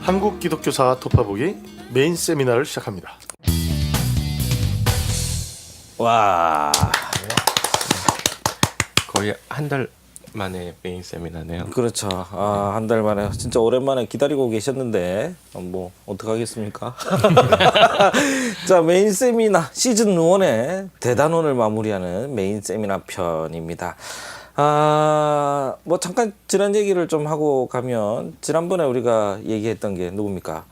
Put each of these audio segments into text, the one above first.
한국 기독교사 토파보기 메인 세미나를 시작합니다. 와, 거의 한 달 만에 메인 세미나네요. 그렇죠. 한 달 만에 진짜 오랜만에 기다리고 계셨는데 뭐 어떡하겠습니까? 자, 메인 세미나 시즌 1의 대단원을 마무리하는 메인 세미나 편입니다. 뭐 잠깐 지난 얘기를 좀 하고 가면 지난번에 우리가 얘기했던 게 누굽니까?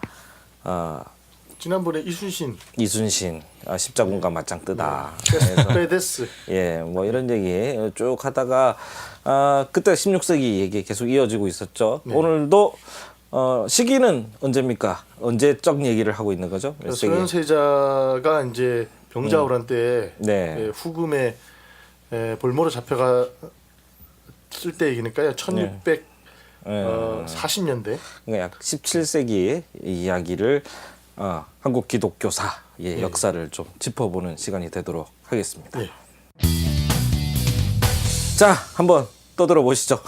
지난번에 이순신 십자군과 맞짱 뜨다. 페데스 예, 뭐 이런 얘기 쭉 하다가 그때 16세기 얘기 계속 이어지고 있었죠. 네. 오늘도 시기는 언제입니까? 언제적 얘기를 하고 있는 거죠? 소현세자가 이제 병자호란 때 네. 후금에 볼모로 잡혀갔을 때 얘기니까요. 1640년대. 그러니까 약 17세기 이야기를 한국 기독교사의 역사를 좀 짚어보는 시간이 되도록 하겠습니다. 네. 자, 한번 떠들어 보시죠.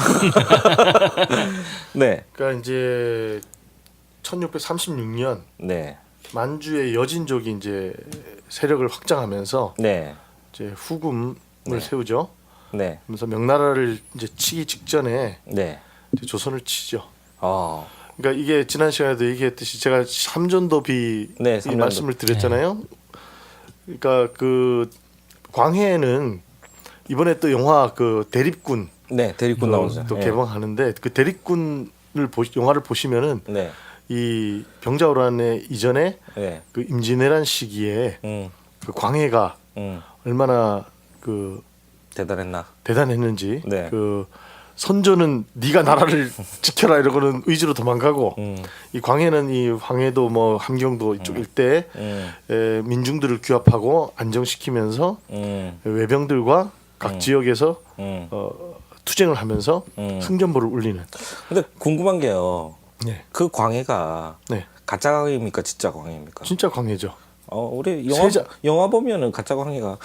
네. 그러니까 이제 1636년 네. 만주의 여진족이 이제 세력을 확장하면서 네. 이제 후금을 세우죠. 네. 그래서 명나라를 이제 치기 직전에 네. 이제 조선을 치죠. 그러니까 이게 지난 시간에도 얘기했듯이 제가 삼전도비 네, 이 말씀을 드렸잖아요. 그러니까 그 광해는 이번에 또 영화 그 대립군 대립군 나오죠. 또 개봉하는데 그 대립군을 영화를 보시면은 네. 이 병자호란의 이전에 그 임진왜란 시기에 그 광해가 얼마나 그 대단했는지 그 선조는 네가 나라를 지켜라 이러고는 의지로 도망가고 이 광해는 이 황해도 뭐 함경도 이쪽 일대에 민중들을 규합하고 안정시키면서 외병들과 각 지역에서 투쟁을 하면서 승전보를 울리는. 근데 궁금한 게요. 네. 그 광해가 가짜 광해입니까, 진짜 광해입니까? 진짜 광해죠. 우리 영화 보면은 가짜 광해가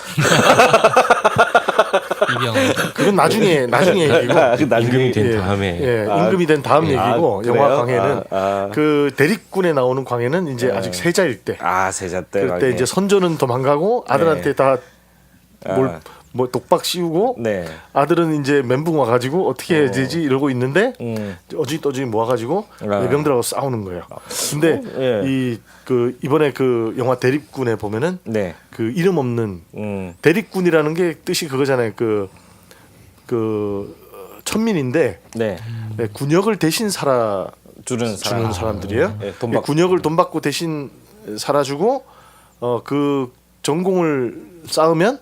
그건 나중에 얘기고 임금이 된 다음에 임금이 된 다음 얘기고 영화 광해는 그 대립군에 나오는 광해는 이제 아직 세자일 때. 세자 때. 그때 이제 선조는 도망가고 아들한테 다 뭐 독박 씌우고 아들은 이제 멘붕 와가지고 어떻게 해야 되지 이러고 있는데 어지떠지 모아가지고 외병들하고 싸우는 거예요. 근데 이 그 이번에 그 영화 대립군에 보면은 그 이름 없는 대립군이라는 게 뜻이 그거잖아요. 그 천민인데 군역을 대신 주는 사람들이에요. 군역을 돈 받고 대신 살아주고 그 전공을 쌓으면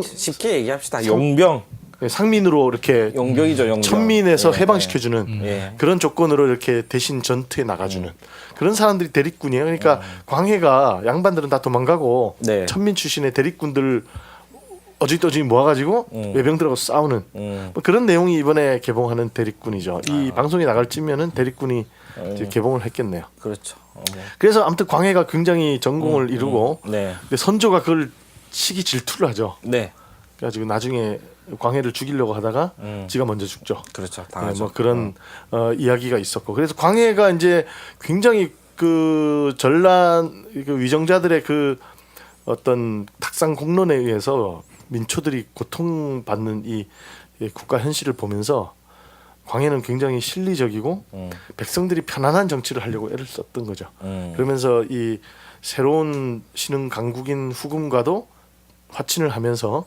쉽게 얘기합시다. 용병. 상민으로 이렇게 용병이죠, 용병. 천민에서 해방시켜주는 그런 조건으로 이렇게 대신 전투에 나가주는 그런 사람들이 대립군이에요. 그러니까 광해가 양반들은 다 도망가고 천민 출신의 대립군들 어지떠지 모아가지고 외병들하고 싸우는 뭐 그런 내용이 이번에 개봉하는 대립군이죠. 이 방송이 나갈 쯤면은 대립군이 이제 개봉을 했겠네요. 그렇죠. 그래서 아무튼 광해가 굉장히 전공을 이루고 근데 선조가 그걸 시기 질투를 하죠. 그래가지고 나중에 광해를 죽이려고 하다가 지가 먼저 죽죠. 그렇죠. 뭐 그런 이야기가 있었고 그래서 광해가 이제 굉장히 그 전란 그 위정자들의 그 어떤 탁상 공론에 의해서 민초들이 고통받는 이 국가 현실을 보면서 광해는 굉장히 실리적이고 백성들이 편안한 정치를 하려고 애를 썼던 거죠. 그러면서 이 새로운 신흥 강국인 후금과도 화친을 하면서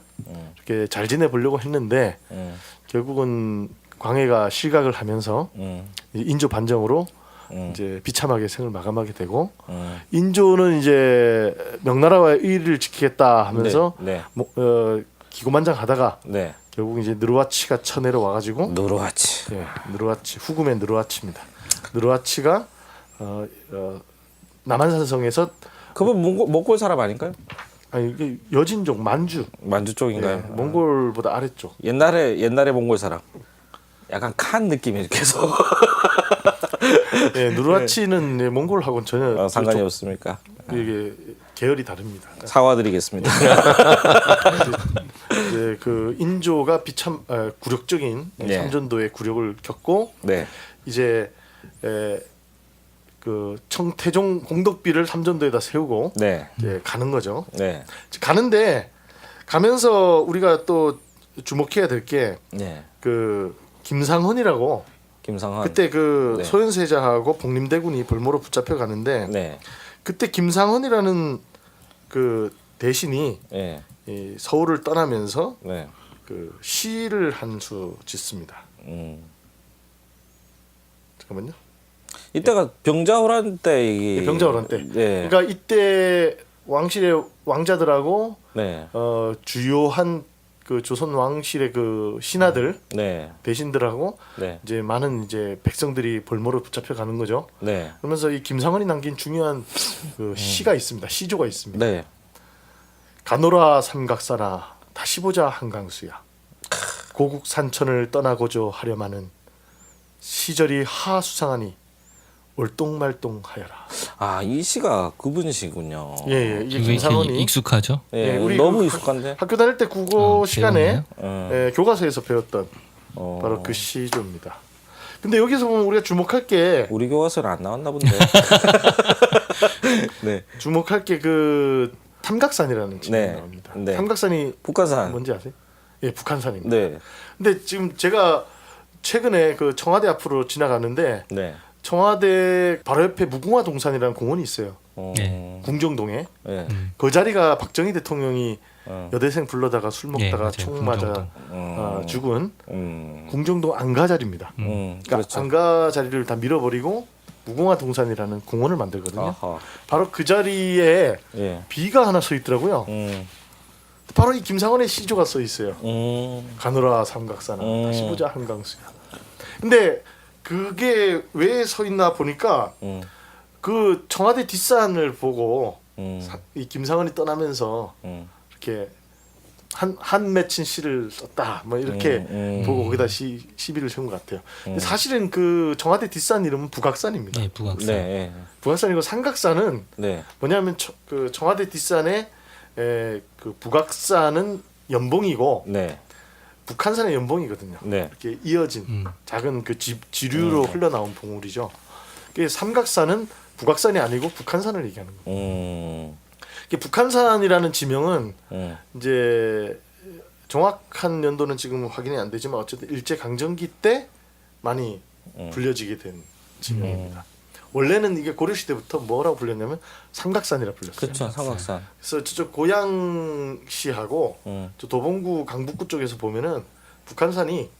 이렇게 잘 지내보려고 했는데 결국은 광해가 실각을 하면서 인조 반정으로 이제 비참하게 생을 마감하게 되고 인조는 이제 명나라와의 의리를 지키겠다 하면서 기고만장하다가 결국 이제 느르하치가 쳐내려 와가지고 느르하치 후금의 느르하치입니다. 느르하치가 남한산성에서 그분 몽골 사람 아닌가요? 아니 이게 여진족 만주 쪽인가요? 몽골보다 아래쪽. 옛날에 몽골 사람. 약간 칸 느낌이 계속. 누르하치는 몽골하고는 전혀 상관이 없습니까? 이게 계열이 다릅니다. 사과드리겠습니다. 이제 그 인조가 굴욕적인 삼전도의 굴욕을 겪고 이제 그 청태종 공덕비를 삼전도에다 세우고 네. 이제 가는 거죠. 네. 가는데 가면서 우리가 또 주목해야 될 게 네. 그 김상헌이라고 김상헌. 그때 그 네. 소현세자하고 복림대군이 볼모로 붙잡혀 가는데 네. 그때 김상헌이라는 그 대신이 네. 이 서울을 떠나면서 네. 그 시를 한 수 짓습니다. 잠깐만요. 이때가 병자호란 때 예, 병자호란 때. 네. 그러니까 이때 왕실의 왕자들하고 네. 주요한 그 조선 왕실의 그 신하들 네. 대신들하고 네. 이제 많은 이제 백성들이 볼모로 붙잡혀 가는 거죠. 네. 그러면서 이 김상헌이 남긴 중요한 그 시가 있습니다. 시조가 있습니다. 네. 가노라 삼각사나 다시 보자 한강수야. 고국 산천을 떠나고자 하려마는 시절이 하수상하니 올똥말똥하여라. 아, 이 시가 그분이시군요. 예, 이게 왜 이렇게 김상헌이 익숙하죠? 예, 예, 우리 너무 그 익숙한데. 학교 다닐 때 국어 시간에 교과서에서 배웠던 어. 바로 그 시조입니다. 근데 여기서 보면 우리가 주목할 게 우리 교과서는 안 나왔나 본데. 네. 주목할 게 그 탐각산이라는 지명이 네. 나옵니다. 네. 탐각산이 북한산. 뭔지 아세요? 예, 북한산입니다. 네. 근데 지금 제가 최근에 그 청와대 앞으로 지나가는데 네. 청와대 바로 옆에 무궁화 동산이라는 공원이 있어요. 네. 궁정동에. 네. 그 자리가 박정희 대통령이 어. 여대생 불러다가 술 먹다가 맞아요. 총 맞아 궁정동. 죽은 음. 궁정동 안가 자리입니다. 그렇죠. 그러니까 안가 자리를 다 밀어버리고 무궁화 동산이라는 공원을 만들거든요. 아하. 바로 그 자리에 예. 비가 하나 서 있더라고요. 바로 이 김상헌의 시조가 써 있어요. 가노라 삼각사나 다시 보자 한강수야. 근데 그게 왜 서 있나 보니까 그 청와대 뒷산을 보고 이 김상헌이 떠나면서 이렇게 한 맺힌 시를 썼다 뭐 이렇게 보고 거기다 시비를 세운 것 같아요. 근데 사실은 그 청와대 뒷산 이름은 북악산입니다. 네, 북악산. 네. 북악산이고 삼각산은 네. 뭐냐면 그 청와대 뒷산에 그 북악산은 연봉이고 네. 북한산의 연봉이거든요. 네. 이렇게 이어진 작은 그 지류로 흘러나온 봉우리죠. 그 삼각산은 북악산이 아니고 북한산을 얘기하는 거예요. 북한산이라는 지명은 이제 정확한 연도는 지금 확인이 안 되지만 어쨌든 일제 강점기 때 많이 불려지게 된 지명입니다. 원래는 이게 고려 시대부터 뭐라고 불렸냐면 삼각산이라 불렸어요. 그렇죠. 삼각산. 그래서 저쪽 고양시하고 저 도봉구 강북구 쪽에서 보면은 북한산이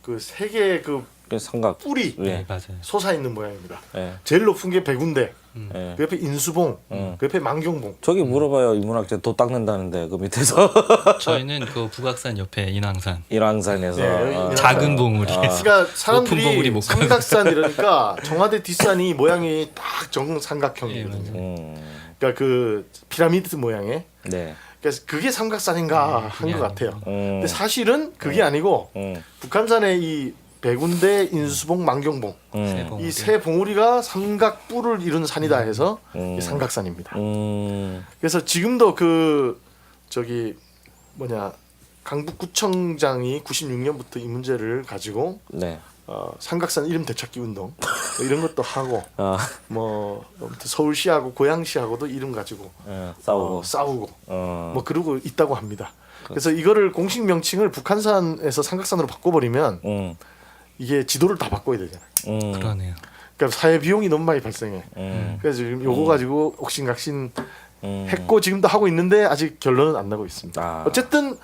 그 세 개의 그 삼각. 뿔이 네. 맞아요. 솟아 있는 모양입니다. 네. 제일 높은 게 백운대, 네. 그 옆에 인수봉, 그 옆에 만경봉. 저기 물어봐요. 인문학자 도 닦는다는데 그 밑에서 저희는 그 북악산 옆에 인왕산. 일왕산에서 네, 여기 아, 작은 봉우리. 그러니까 높은 봉우리 사람들이 못 가는. 삼각산 이러니까 청와대 뒷산이 모양이 딱 예, 정삼각형이거든요. 맞아요. 그러니까 그 피라미드 모양의. 네. 그래서 그게 삼각산인가 한 것 같아요. 근데 사실은 그게 아니고 북한산의 이 백운대, 인수봉, 만경봉 세 봉우리. 이 세 봉우리가 삼각뿔을 이룬 산이다 해서 이 삼각산입니다. 그래서 지금도 그 저기 뭐냐 강북구청장이 96년부터 이 문제를 가지고 네. 삼각산 이름 되찾기 운동 뭐 이런 것도 하고 아, 뭐 아무튼 서울시하고 고양시하고도 이름 가지고 싸우고. 싸우고 어. 뭐 그러고 있다고 합니다. 그래서 이거를 공식 명칭을 북한산에서 삼각산으로 바꿔버리면 이게 지도를 다 바꿔야 되잖아요. 그러네요. 그러니까 사회 비용이 너무 많이 발생해. 그래서 지금 요거 가지고 옥신각신 했고 지금도 하고 있는데 아직 결론은 안 나고 있습니다. 아. 어쨌든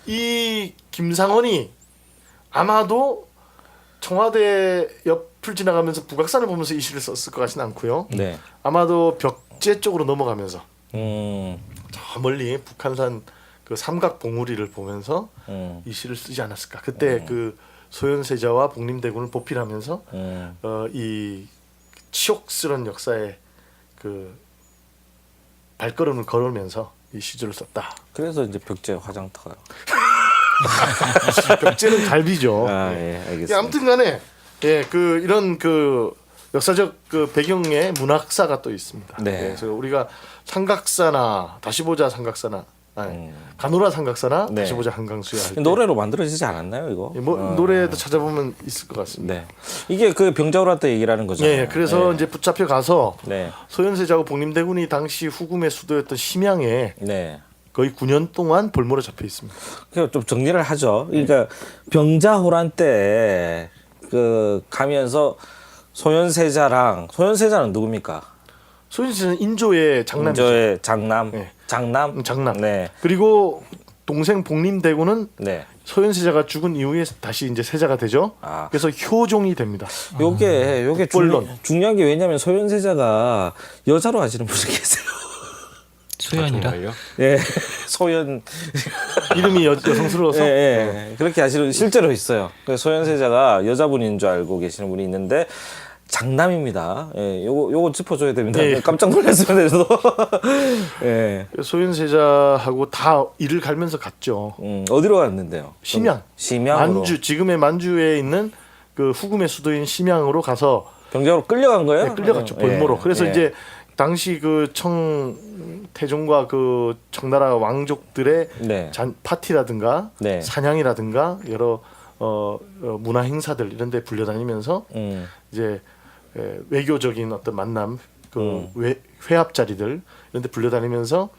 이 김상헌이 아마도 청와대 옆을 지나가면서 북악산을 보면서 이 시를 썼을 것 같지는 않고요. 네. 아마도 벽제 쪽으로 넘어가면서 음. 저 멀리 북한산 그 삼각 봉우리를 보면서 이 시를 쓰지 않았을까. 그때 그 소현세자와 복림대군을 보필하면서 이 치욕스러운 역사의 그 발걸음을 걸으면서 이 시조를 썼다. 그래서 이제 벽제 화장터가. 벽제는 갈비죠. 아, 예. 예, 알겠습니다. 아무튼간에 그 이런 그 역사적 그 배경의 문학사가 또 있습니다. 네. 그래서 우리가 삼각사나 다시 보자 삼각사나 가노라 삼각사나 네. 다시 보자 한강수야 할 때. 노래로 만들어지지 않았나요, 이거? 뭐 노래도 찾아보면 있을 것 같습니다. 네. 이게 그 병자호란 때 얘기라는 거죠. 예, 그래서 이제 붙잡혀 가서 네. 소현세자하고 복림대군이 당시 후금의 수도였던 심양에 네. 거의 9년 동안 볼모로 잡혀 있습니다. 그럼 좀 정리를 하죠. 그러니까 병자호란 때 그 가면서 소현세자는 누굽니까? 소현세자는 인조의 장남이죠. 인조의 장남. 네. 장남. 장남. 네. 그리고 동생 복림대군은 네. 소현세자가 죽은 이후에 다시 이제 세자가 되죠. 아. 그래서 효종이 됩니다. 요게 국벌론. 중요한 게 왜냐면 소현세자가 여자로 하시는 분이 계세요. 수연이라. 정말요? 예. 소현 이름이 여성스러워서 예, 예. 그렇게 하시는 실제로 있어요. 그래서 소현세자가 여자분인 줄 알고 계시는 분이 있는데 장남입니다. 예, 요거 짚어줘야 됩니다. 예. 깜짝 놀랐으면 해도. 예. 소현세자하고 다 일을 갈면서 갔죠. 어디로 갔는데요? 심양. 심양으로. 만주 지금의 만주에 있는 그 후금의 수도인 심양으로 가서 병자호로 끌려간 거예요? 네, 끌려갔죠. 예. 볼모로. 그래서 예. 이제 당시 그 태종과 그 청나라 왕족들의 네. 파티라든가 네. 사냥이라든가 여러 문화 행사들 이런 데 불려다니면서 이제 외교적인 어떤 만남 그 회합 자리들 이런 데 불려다니면서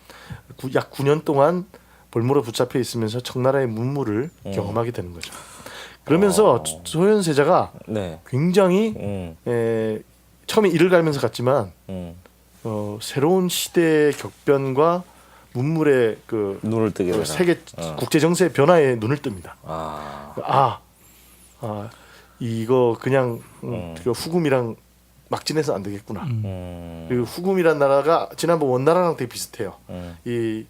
약 9년 동안 볼모로 붙잡혀 있으면서 청나라의 문물을 경험하게 되는 거죠. 그러면서 소현세자가 네. 굉장히 처음에 이를 갈면서 갔지만 새로운 시대의 격변과 문물의 그 눈을 뜨게 되나? 세계 국제 정세의 변화에 눈을 뜹니다. 이거 그냥 그 후금이랑 막 지내서 안 되겠구나. 그리고 후금이란 나라가 지난번 원나라랑 되게 비슷해요. 이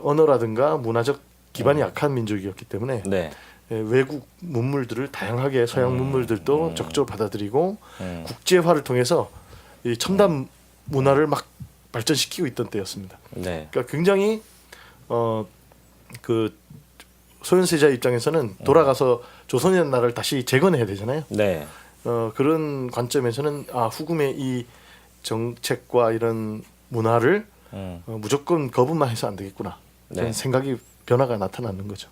언어라든가 문화적 기반이 약한 민족이었기 때문에 네. 외국 문물들을 다양하게 서양 문물들도 적극적으로 받아들이고 국제화를 통해서 이 첨단 문화를 막 발전시키고 있던 때였습니다. 네. 그러니까 굉장히 그 소현세자 입장에서는 돌아가서 조선이라는 나라를 다시 재건해야 되잖아요. 네. 그런 관점에서는 후금의 이 정책과 이런 문화를 무조건 거부만 해서 안 되겠구나. 그런 네. 생각이 변화가 나타나는 거죠.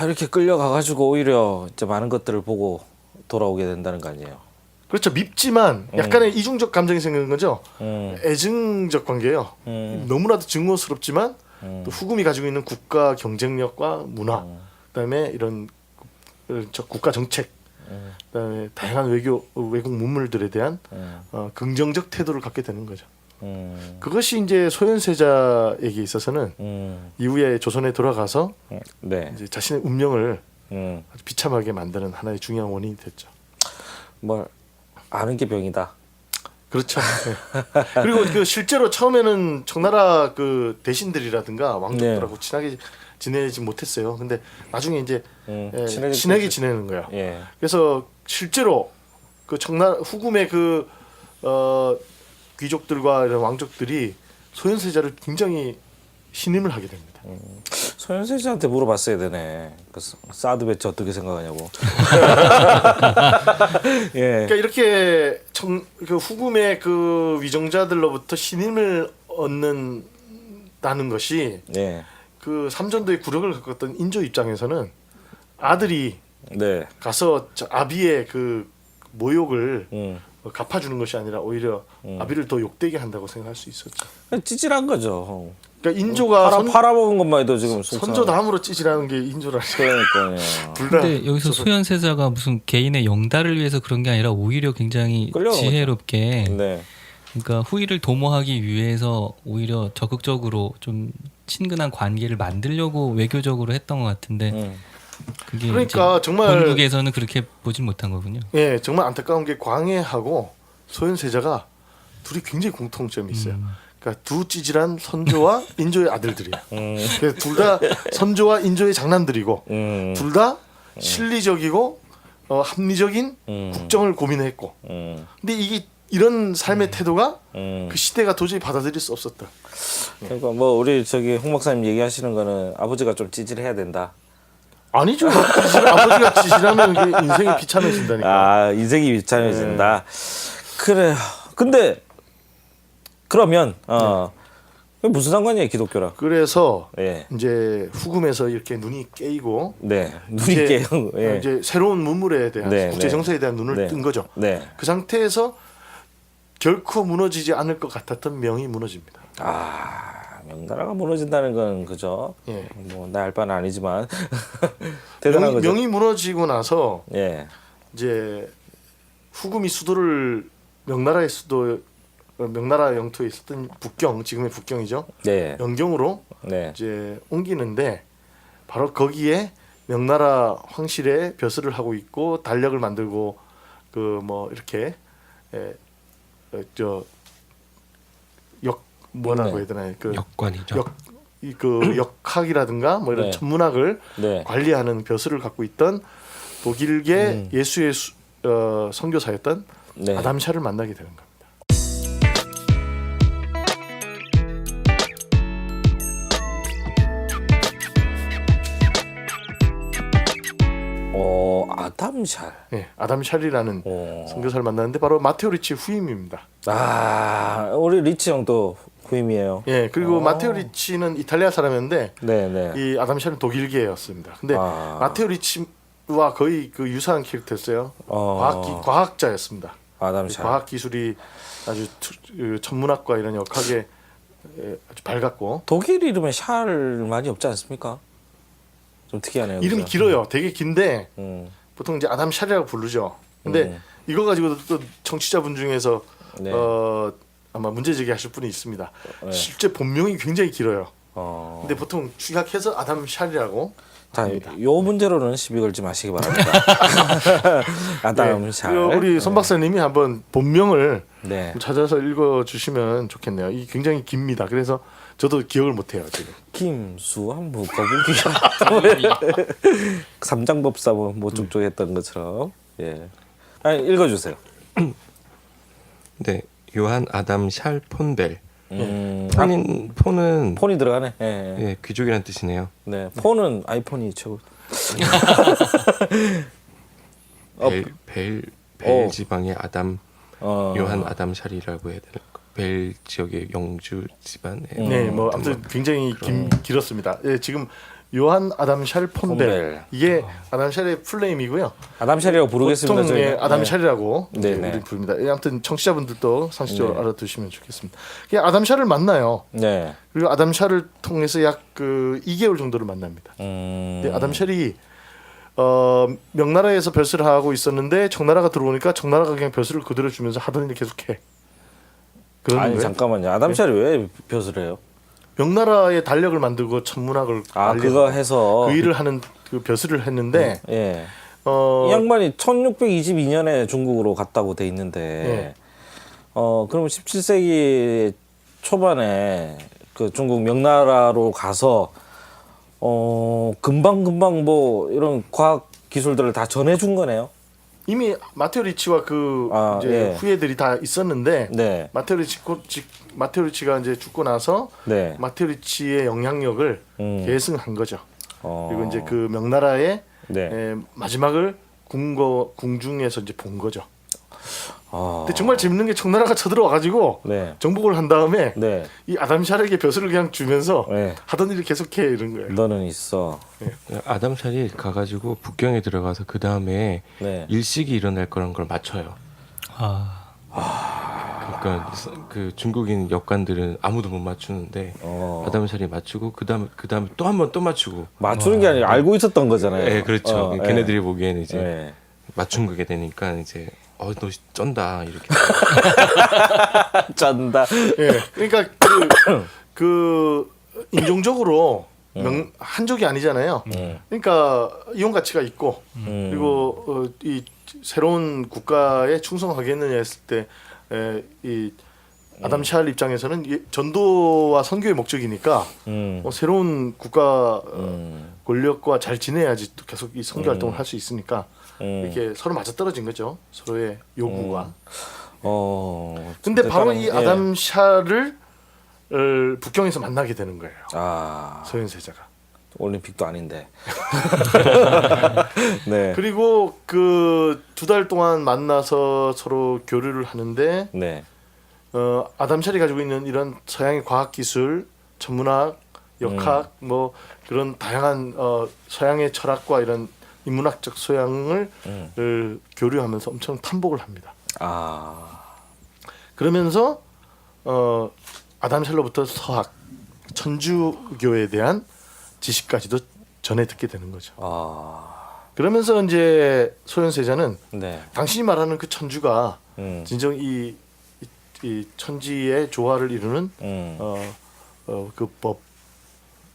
이렇게 끌려가가지고 오히려 이제 많은 것들을 보고 돌아오게 된다는 거 아니에요? 그렇죠. 밉지만 약간의 이중적 감정이 생기는 거죠. 애증적 관계예요. 너무나도 증오스럽지만 또 후금이 가지고 있는 국가 경쟁력과 문화, 그다음에 이런 국가 정책, 그다음에 다양한 외국 문물들에 대한 긍정적 태도를 갖게 되는 거죠. 그것이 이제 소현세자에게 있어서는 이후에 조선에 돌아가서 네. 이제 자신의 운명을 아주 비참하게 만드는 하나의 중요한 원인이 됐죠. 뭘 아는 게 병이다. 그렇죠. 네. 그리고 그 실제로 처음에는 청나라 그 대신들이라든가 왕족들하고 친하게 지내지 못했어요. 근데 나중에 이제 친하게 지내는 거예요. 예. 그래서 실제로 그 청나라 후금의 그 귀족들과 이런 왕족들이 소현세자를 굉장히 신임을 하게 됩니다. 소현세자한테 물어봤어야 되네. 그 사드 배치 어떻게 생각하냐고. 예. 그러니까 이렇게 그 후금의 그 위정자들로부터 신임을 얻는다는 것이 예. 그 삼전도의 굴욕을 겪었던 인조 입장에서는 아들이 네. 가서 아비의 그 모욕을 갚아주는 것이 아니라 오히려 아비를 더 욕되게 한다고 생각할 수 있었죠. 찌질한 거죠. 그러니까 인조가 팔아먹은 것만 해도 지금 선조 다음으로 찌질하는 게 인조라는 그러니까요. 근데 여기서 소현세자가 무슨 개인의 영달을 위해서 그런 게 아니라 오히려 굉장히 끌려간 지혜롭게 네. 그러니까 후위를 도모하기 위해서 오히려 적극적으로 좀 친근한 관계를 만들려고 외교적으로 했던 것 같은데 그게 그러니까 이제 정말 본국에서는 그렇게 보진 못한 거군요. 예, 정말 안타까운 게 광해하고 소현세자가 둘이 굉장히 공통점이 있어요. 그러니까 두 찌질한 선조와 인조의 아들들이야. 그래서 둘 다 선조와 인조의 장남들이고 둘 다 실리적이고 합리적인 국정을 고민했고. 근데 이게 이런 삶의 태도가 그 시대가 도저히 받아들일 수 없었다. 그러니까 뭐 우리 저기 홍 박사님 얘기하시는 거는 아버지가 좀 찌질해야 된다. 아니죠. 아버지가 찌질하면 이게 인생이 비참해진다니까. 인생이 비참해진다. 그래요. 근데 그러면 그게 무슨 상관이에요, 기독교랑? 그래서 예. 이제 후금에서 이렇게 눈이 깨이고 네. 눈이 이제, 깨요. 예. 이제 새로운 문물에 대한 네, 국제 네. 정세에 대한 눈을 네. 뜬 거죠. 네. 그 상태에서 결코 무너지지 않을 것 같았던 명이 무너집니다. 아, 명나라가 무너진다는 건 그죠? 예. 뭐 나 알 바는 아니지만 대단한 명이, 거죠. 명이 무너지고 나서 예. 이제 후금이 수도를 명나라의 수도 명나라 영토에 있었던 북경 지금의 북경이죠. 네. 영경으로 네. 이제 옮기는데 바로 거기에 명나라 황실에 벼슬을 하고 있고 달력을 만들고 그 뭐 이렇게 저역 뭐라고 네. 해야 되나요? 그 역관이죠. 그 역학이라든가 뭐 이런 네. 천문학을 네. 관리하는 벼슬을 갖고 있던 독일계 예수의 선교사였던 네. 아담샤를 만나게 되는 겁니다. 아담샬. 예, 아담샬이라는 오. 선교사를 만났는데 바로 마테오 리치 후임입니다. 아, 우리 리치 형도 후임이에요. 예, 그리고 마테오 리치는 이탈리아 사람이었는데 네, 네. 이 아담샬은 독일계였습니다. 근데 아. 마테오 리치와 거의 그 유사한 캐릭터였어요. 과학자였습니다. 아담샬. 과학 기술이 아주 그 천문학과 이런 역학에 아주 밝았고 독일 이름에 샬 많이 없지 않습니까? 좀 특이하네요. 이름이 그죠? 길어요. 되게 긴데 음. 보통 이제 아담샬이라고 부르죠. 근데 이거 가지고도 또 청취자분 중에서 네. 아마 문제 제기하실 분이 있습니다. 네. 실제 본명이 굉장히 길어요. 근데 네. 보통 축약해서 아담샬이라고 자, 합니다. 요 문제로는 시비 걸지 마시기 바랍니다. 아담샬. 우리 손 박사님이 한번 본명을 네. 찾아서 읽어주시면 좋겠네요. 이 굉장히 깁니다. 그래서 저도 기억을 못해요 지금. 김수한부 거북이가 삼장법사 뭐 쭉쭉 했던 것처럼. 예. 아니, 읽어주세요. 네, 요한 아담 샬 폰벨. 아, 폰은 폰이 들어가네. 예, 예. 예, 귀족이란 뜻이네요. 네. 폰은 아이폰이 최고. 벨 어. 지방의 아담 요한 아담 샬이라고 해야 되나? 벨 지역의 영주 집안의 네, 뭐 아무튼 굉장히 길었습니다. 예, 지금 요한 아담샬 폰벨 폰벨. 이게 아담샬의 풀네임이고요. 아담샬이라고 부르겠습니다. 보통 저희는. 예, 아담샬이라고 네. 이제 네. 우리 부릅니다. 예, 아무튼 청취자분들도 상식적으로 네. 알아두시면 좋겠습니다. 그 아담샬을 만나요. 네. 그리고 아담샬을 통해서 약 그 2개월 정도를 만납니다. 근데 아담샬이 명나라에서 벼슬을 하고 있었는데 청나라가 들어오니까 청나라가 그냥 벼슬을 그대로 주면서 하던 일 계속해. 그런 아니 거예요. 잠깐만요. 아담샬이 왜 벼슬 해요? 명나라의 달력을 만들고 천문학을 아, 관리하고 그거 해서 그 일을 하는 그 벼슬을 했는데 예. 이 양반이 1622년에 중국으로 갔다고 돼 있는데 네. 그러면 17세기 초반에 그 중국 명나라로 가서 금방 뭐 이런 과학 기술들을 다 전해준 거네요. 이미 마테오 리치와 그 이제 예. 후예들이 다 있었는데 네. 마테오 리치가 이제 죽고 나서 네. 마테오 리치의 영향력을 계승한 거죠. 그리고 이제 그 명나라의 네. 마지막을 궁중에서 이제 본 거죠. 아. 근데 정말 재밌는 게 청나라가 쳐들어와 가지고 네. 정복을 한 다음에 네. 이 아담샬에게 벼슬을 그냥 주면서 네. 하던 일을 계속해 이런 거예요. 너는 있어. 아담 샬이 가가지고 북경에 들어가서 그 다음에 네. 일식이 일어날 거란 걸 맞춰요. 아, 그러니까 그 중국인 역관들은 아무도 못 맞추는데 아담 샬이 맞추고 그 다음에 또 한 번 또 맞추고. 맞추는 게 아니라 알고 있었던 거잖아요. 네, 그렇죠. 예. 걔네들이 보기에는 이제 네. 맞춘 거게 되니까 이제 너 쩐다 이렇게. 짠다. 예. 그러니까 그 인종적으로 한족이 아니잖아요. 그러니까 이용 가치가 있고 그리고 이 새로운 국가에 충성하겠느냐 했을 때 이 아담샬 입장에서는 전도와 선교의 목적이니까 새로운 국가 권력과 잘 지내야지 또 계속 이 선교 활동을 할 수 있으니까 이렇게 서로 맞아떨어진 거죠. 서로의 요구가. 근데 바로 이 아담샬을 북경에서 만나게 되는 거예요. 서현세자가. 올림픽도 아닌데. 네. 그리고 그 2달 동안 만나서 서로 교류를 하는데 네. 아담 샬이 가지고 있는 이런 서양의 과학 기술, 천문학, 역학 뭐 그런 다양한 서양의 철학과 이런 인문학적 소양을 교류하면서 엄청 탐복을 합니다. 아, 그러면서 아담 샬로부터 서학, 천주교에 대한 지식까지도 전해 듣게 되는 거죠. 그러면서 이제 소현세자는 네. 당신이 말하는 그 천주가 진정 이 천지의 조화를 이루는 그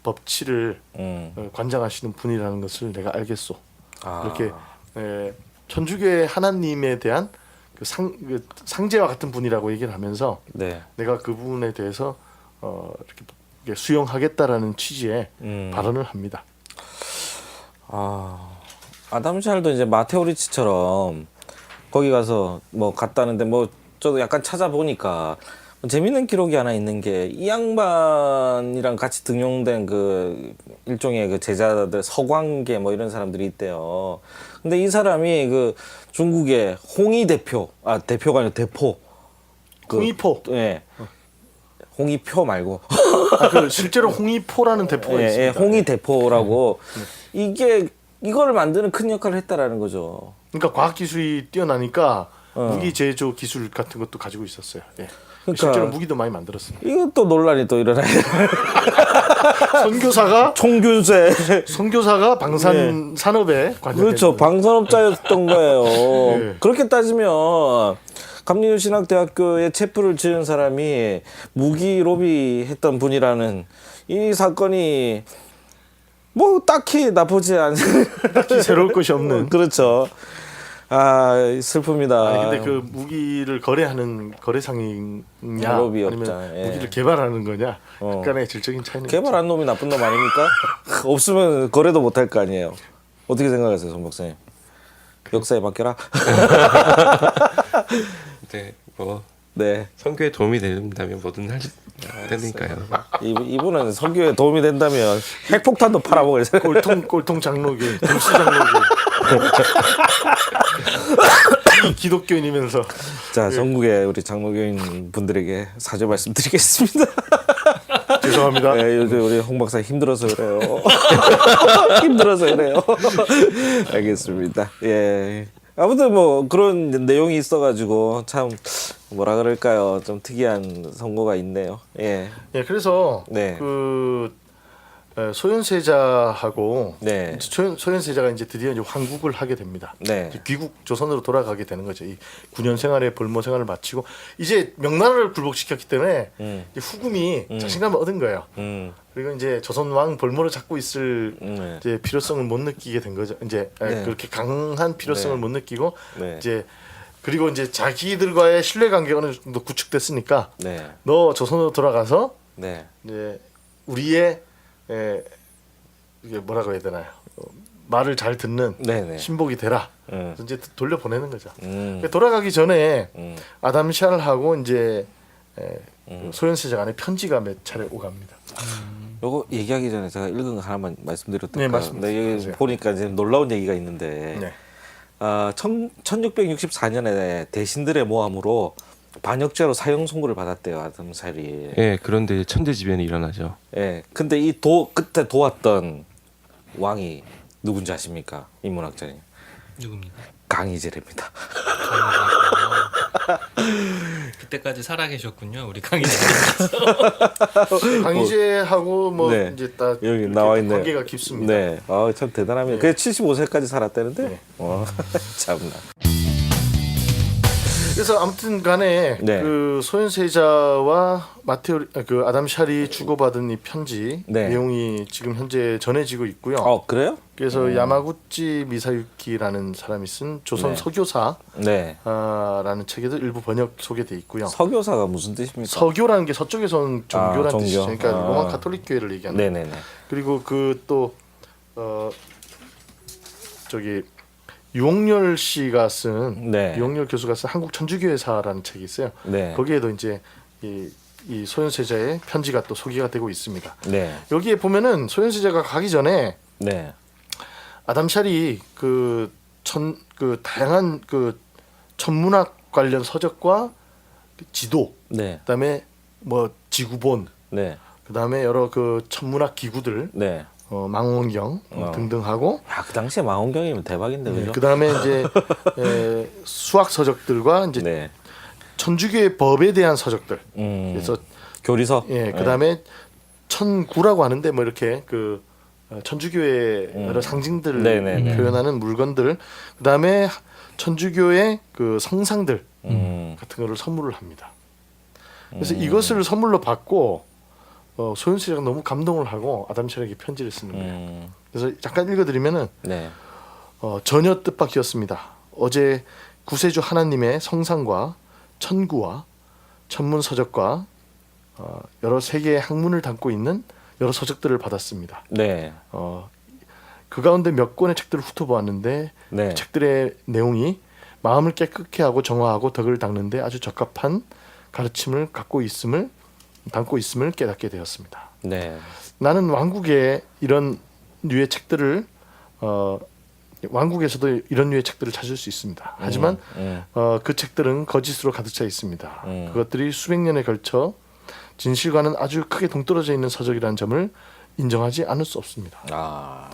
법치를 관장하시는 분이라는 것을 내가 알겠소. 이렇게 천주교의 하나님에 대한 그 상제와 같은 분이라고 얘기를 하면서 네. 내가 그 부분에 대해서 이렇게 수용하겠다라는 취지의 발언을 합니다. 아담 샬도 이제 마테오 리치처럼 거기 가서 뭐 갔다는데 뭐 저도 약간 찾아보니까 재밌는 기록이 하나 있는 게 이 양반이랑 같이 등용된 그 일종의 그 제자들 서광계 뭐 이런 사람들이 있대요. 근데 이 사람이 그 중국의 홍이 대표가 아니라 대포. 홍이포. 예. 홍이표 말고. 그 실제로 홍이포라는 대포가 예, 있습니다. 홍이 대포라고 이게 이거를 만드는 큰 역할을 했다라는 거죠. 그러니까 과학 기술이 뛰어나니까 무기 제조 기술 같은 것도 가지고 있었어요. 예. 그러니까 실제로 무기도 많이 만들었습니다. 이것도 논란이 또 일어나요. 선교사가 총균세. 선교사가 방산 산업에 관여된 그렇죠. 방산업자였던 거예요. 네. 그렇게 따지면 감리교신학대학교에 체프를 지은 사람이 무기 로비했던 분이라는 이 사건이 뭐 딱히 나쁘지 않은 딱히 새로울 것이 없는. 그렇죠. 아 슬픕니다. 아니 근데 그 무기를 거래하는 거래상이냐 로비업자, 아니면 예. 무기를 개발하는 거냐 약간의 질적인 차이는 개발한 놈이 나쁜 놈 아닙니까? 없으면 거래도 못할 거 아니에요. 어떻게 생각하세요, 송 박사님? 역사에 맡겨라. 네, 뭐 네. 선교에 도움이 된다면 뭐든 할 되니까요. 이분은 선교에 도움이 된다면 핵폭탄도 팔아먹을 꼴통 장로교, 불수 장로교. 이 기독교인이면서 자, 전국의 우리 장로교인 분들에게 사죄 말씀드리겠습니다. 죄송합니다. 네, 요즘 우리 홍 박사 힘들어서 그래요. 힘들어서 그래요. 알겠습니다. 예. 아무튼 뭐 그런 내용이 있어가지고 참 뭐라 그럴까요? 좀 특이한 선고가 있네요. 예. 예, 그래서 네. 그 소현세자하고 네. 소현세자가 이제 드디어 이제 황국을 하게 됩니다. 네. 이제 귀국 조선으로 돌아가게 되는 거죠. 이 9년 생활의 벌모 생활을 마치고 이제 명나라를 굴복시켰기 때문에 이제 후금이 자신감을 얻은 거예요. 그리고 이제 조선 왕 벌모를 잡고 있을 이제 필요성을 못 느끼게 된 거죠. 이제 네. 그렇게 강한 필요성을 네. 못 느끼고 네. 이제 그리고 이제 자기들과의 신뢰 관계가 어느 정도 구축됐으니까 네. 너 조선으로 돌아가서 네. 이제 우리의 이게 뭐라고 해야 되나요? 말을 잘 듣는 네네. 신복이 되라. 그래서 이제 돌려 보내는 거죠. 음. 돌아가기 전에 아담 샬하고 이제 소현세자 간의 편지가 몇 차례 오갑니다. 요거 얘기하기 전에 제가 읽은 거 하나만 말씀드렸던 네, 거. 말씀 네, 여기 주세요. 보니까 이제 놀라운 얘기가 있는데 네. 1664년에 대신들의 모함으로 반역죄로 사형 선고를 받았대요, 아담 샬이. 예, 그런데 천재지변이 일어나죠. 예. 근데 이 그때 도왔던 왕이 누군지 아십니까? 인문학자님. 누굽니까? 강희제입니다. 그때까지 살아 계셨군요, 우리 강희재. 강희제하고 뭐 네. 이제 딱 여기 이렇게 나와 있네요. 관계가 깊습니다. 네. 참 대단합니다. 그게 75세까지 살았다는데. 네. 참나. 그래서 아무튼 간에 네. 그 소현세자와 그 아담 샬이 주고받은 이 편지 네. 내용이 지금 현재 전해지고 있고요. 그래요? 그래서 야마구치 미사유키라는 사람이 쓴 조선 네. 서교사라는 네. 책에도 일부 번역 소개돼 있고요. 서교사가 무슨 뜻입니까? 서교라는 게 서쪽에서 온 종교라는 종교. 뜻이죠. 그러니까 아. 로마 가톨릭 교회를 얘기하는. 네네네. 그리고 그 또 저기 유홍열 씨가 쓴 네. 유홍열 교수가 쓴 한국 천주교회사라는 책이 있어요. 네. 거기에도 이제 이 소현세자의 편지가 또 소개가 되고 있습니다. 네. 여기에 보면은 소현세자가 가기 전에 네. 아담 샬이 그 다양한 그 천문학 관련 서적과 그 지도 네. 그다음에 뭐 지구본, 네. 그다음에 여러 그 천문학 기구들, 네. 망원경 등등 하고, 야, 그 당시에 망원경이면 대박인데 그죠? 그다음에 이제 수학 서적들과 이제 네. 천주교의 법에 대한 서적들. 그래서 교리서. 그다음에 천구라고 하는데 뭐 이렇게 그 천주교의 여러 상징들을 네네네. 표현하는 물건들, 그다음에 천주교의 그 성상들 같은 거를 선물을 합니다. 그래서 이것을 선물로 받고 소윤세자가 너무 감동을 하고 아담샤에게 편지를 쓰는 거예요. 그래서 잠깐 읽어드리면은 네. 전혀 뜻밖이었습니다. 어제 구세주 하나님의 성상과 천구와 천문 서적과 여러 세계의 학문을 담고 있는 여러 서적들을 받았습니다. 네. 그 가운데 몇 권의 책들을 훑어보았는데 네. 그 책들의 내용이 마음을 깨끗게 하고 정화하고 덕을 닦는데 아주 적합한 가르침을 담고 있음을 깨닫게 되었습니다. 네. 나는 왕국에 이런 류의 책들을 왕국에서도 이런 류의 책들을 찾을 수 있습니다. 하지만 그 책들은 거짓으로 가득 차 있습니다. 그것들이 수백 년에 걸쳐 진실과는 아주 크게 동떨어져 있는 서적이라는 점을 인정하지 않을 수 없습니다. 아.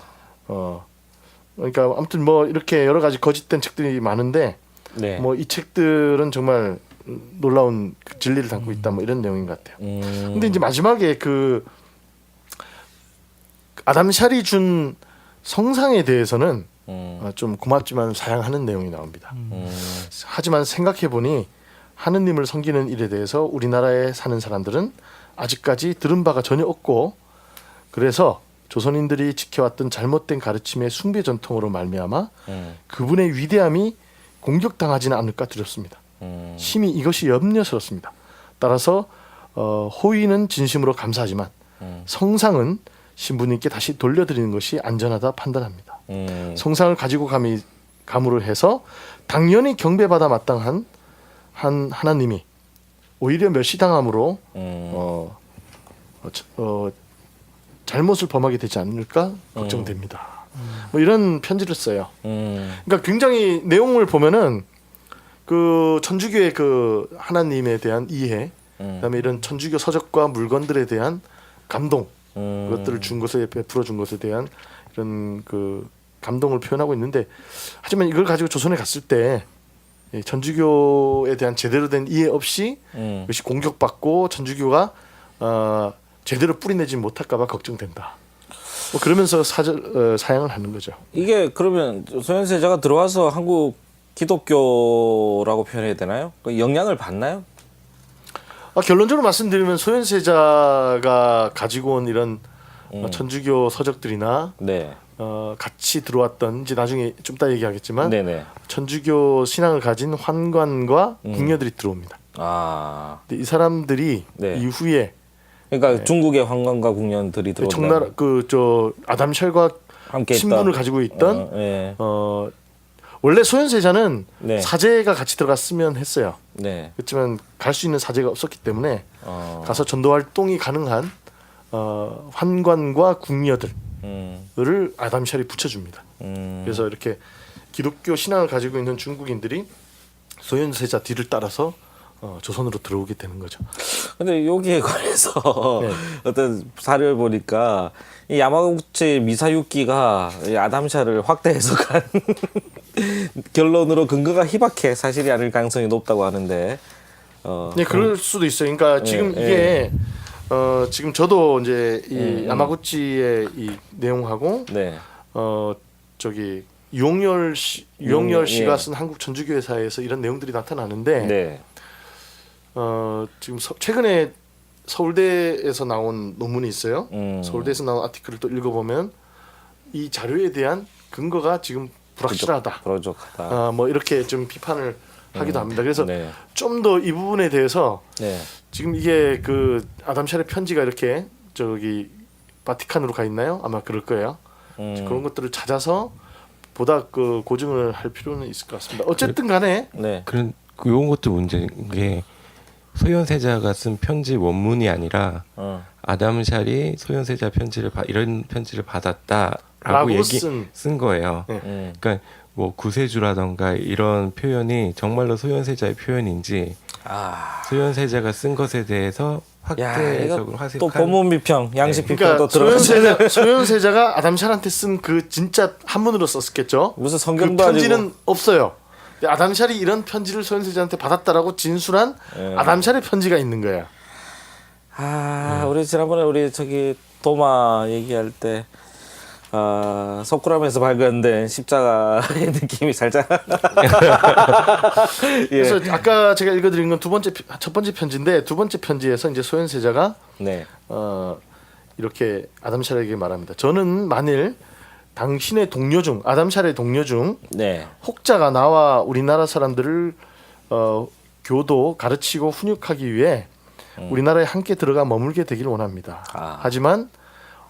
그러니까 아무튼 뭐 이렇게 여러 가지 거짓된 책들이 많은데 네. 뭐 이 책들은 정말 놀라운 그 진리를 담고 있다 뭐 이런 내용인 것 같아요. 근데 이제 마지막에 그 아담샬이 준 성상에 대해서는 좀 고맙지만 사양하는 내용이 나옵니다. 하지만 생각해 보니 하느님을 섬기는 일에 대해서 우리나라에 사는 사람들은 아직까지 들은 바가 전혀 없고, 그래서 조선인들이 지켜왔던 잘못된 가르침의 숭배 전통으로 말미암아 그분의 위대함이 공격당하지는 않을까 두렵습니다. 심히 이것이 염려스럽습니다. 따라서 호의는 진심으로 감사하지만 성상은 신부님께 다시 돌려드리는 것이 안전하다 판단합니다. 성상을 가지고 감으로 해서 당연히 경배받아 마땅한 하나님이 오히려 멸시당함으로 잘못을 범하게 되지 않을까 걱정됩니다. 뭐 이런 편지를 써요. 그러니까 굉장히 내용을 보면은 그 천주교의 그 하나님에 대한 이해, 그다음에 이런 천주교 서적과 물건들에 대한 감동, 그것들을 준 것에 베풀어 준 것에 대한 이런 그 감동을 표현하고 있는데, 하지만 이걸 가지고 조선에 갔을 때 천주교에 대한 제대로 된 이해 없이 이것이 공격받고 천주교가 제대로 뿌리내지 못할까봐 걱정된다. 뭐 그러면서 사양을 하는 거죠. 이게 그러면 소현세자가 들어와서 한국 기독교라고 표현해야 되나요? 그 영향을 받나요? 결론적으로 말씀드리면 소현세자가 가지고 온 이런 천주교 서적들이나 네. 같이 들어왔던, 이제 나중에 좀 이따 얘기하겠지만 네네. 천주교 신앙을 가진 환관과 궁녀들이 들어옵니다. 아. 근데 이 사람들이 네. 이후에 그러니까 중국의 황관과 궁녀들이 들어온다. 청나라 그 아담샬과 함께 친분을 있다. 가지고 있던 네. 원래 소현세자는 네. 사제가 같이 들어갔으면 했어요. 네. 그렇지만 갈 수 있는 사제가 없었기 때문에 가서 전도 활동이 가능한 환관과 궁녀들을 아담샬이 붙여줍니다. 그래서 이렇게 기독교 신앙을 가지고 있는 중국인들이 소현세자 뒤를 따라서 조선으로 들어오게 되는 거죠. 근데 여기에 관해서 네. 어떤 사료를 보니까 이 야마구치 미사유키가 이 아담샤를 확대 해석한 결론으로 근거가 희박해 사실이 아닐 가능성이 높다고 하는데. 네, 그럴 수도 있어요. 그러니까 지금 이게 지금 저도 이제 이 야마구치의 이 내용하고 네. 저기 유영열 씨가 예. 쓴 한국 천주교회사에서 이런 내용들이 나타나는데 네. 지금 최근에 서울대에서 나온 논문이 있어요. 음. 서울대에서 나온 아티클을 또 읽어보면 이 자료에 대한 근거가 지금 불확실하다. 부족하다. 뭐 이렇게 좀 비판을 하기도 합니다. 그래서 네. 좀 더 이 부분에 대해서 네. 지금 이게 그 아담샬의 편지가 이렇게 저기 바티칸으로 가 있나요? 아마 그럴 거예요. 그런 것들을 찾아서 보다 그 고증을 할 필요는 있을 것 같습니다. 어쨌든 간에 네. 그런 이런 것도 문제인 게 소현세자가 쓴 편지 원문이 아니라 아담샬이 소현세자 편지를 이런 편지를 받았다라고 쓴 거예요. 네. 그러니까 뭐 구세주라던가 이런 표현이 정말로 소현세자의 표현인지 소현세자가 쓴 것에 대해서 확대적으로 화색한 또 본문 비평, 양식 그러니까 비평도 들어가죠. 소현세자가 아담샬한테 쓴 그 진짜 한문으로 썼겠죠. 무슨 그 성경도 편지는 아니고. 없어요. 아담샬이 이런 편지를 소현세자한테 받았다라고 진술한 아담샬의 편지가 있는 거야. 우리 지난번에 우리 저기 도마 얘기할 때 석굴암에서 발견된 십자가의 느낌이 살짝. 예. 그래서 아까 제가 읽어드린 건 첫 번째 편지인데 두 번째 편지에서 이제 소현세자가 네. 이렇게 아담샬에게 말합니다. 저는 만일 당신의 동료 중 아담샬의 동료 중 네. 혹자가 나와 우리나라 사람들을 교도 가르치고 훈육하기 위해 우리나라에 함께 들어가 머물게 되기를 원합니다. 하지만